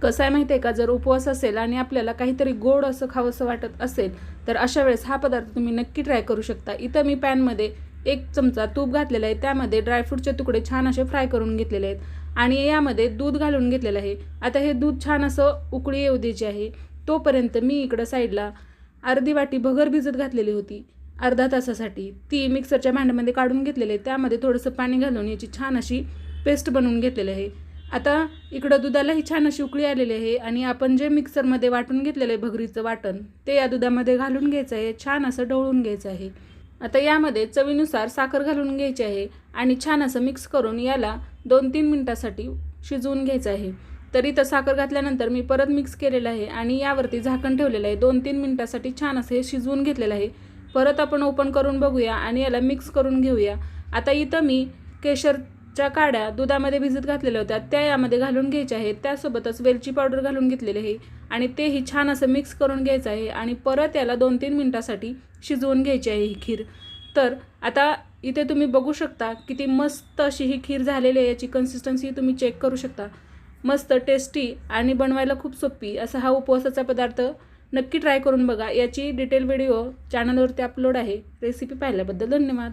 कसं आहे माहिती आहे का, जर उपवास असेल आणि आपल्याला काहीतरी गोड असं खावंसं वाटत असेल तर अशा वेळेस हा पदार्थ तुम्ही नक्की ट्राय करू शकता। इथं मी पॅनमध्ये 1 चमचा तूप घातलेलं आहे, त्यामध्ये ड्रायफ्रूटचे तुकडे छान असे फ्राय करून घेतलेले आहेत आणि यामध्ये दूध घालून घेतलेलं आहे। आता हे दूध छान असं उकळी येऊ द्यायची आहे। तोपर्यंत मी इकडं साईडला अर्धी वाटी भगर भिजत घातलेली होती अर्धा तासासाठी, ती मिक्सरच्या भांड्यामध्ये काढून घेतलेली आहे। त्यामध्ये थोडंसं पाणी घालून याची छान अशी पेस्ट बनवून घेतलेली आहे। आता इकडं दुधालाही छान अशी उकळी आलेली आहे आणि आपण जे मिक्सरमध्ये वाटून घेतलेलं आहे भगरीचं वाटण ते या दुधामध्ये घालून घ्यायचं आहे, छान असं ढवळून घ्यायचं आहे। आता यामध्ये चवीनुसार साखर घालून घ्यायची आहे आणि छान असं मिक्स करून याला 2-3 मिनिटासाठी शिजवून घ्यायचं आहे। तर इथं साखर घातल्यानंतर मी परत मिक्स केलेलं आहे आणि यावरती झाकण ठेवलेलं आहे। 2-3 मिनिटासाठी छान असं हे शिजवून घेतलेलं आहे। परत आपण ओपन करून बघूया आणि याला मिक्स करून घेऊया। आता इथं मी केशरच्या काड्या दुधामध्ये भिजत घातलेल्या होत्या त्या यामध्ये घालून घ्यायच्या आहेत, त्यासोबतच वेलची पावडर घालून घेतलेली आहे आणि तेही छान असं मिक्स करून घ्यायचं आहे आणि परत याला 2-3 मिनिटासाठी शिजवून घ्यायची आहे ही खीर। तर आता इथे तुम्ही बघू शकता किती मस्त अशी ही खीर झालेली आहे, याची कन्सिस्टन्सी तुम्ही चेक करू शकता। मस्त टेस्टी आणि बनवायला खूप सोपी असा हा उपवासाचा पदार्थ नक्की ट्राय करून बघा। याची डिटेल व्हिडिओ चॅनलवरती अपलोड आहे। रेसिपी पाहिल्याबद्दल धन्यवाद।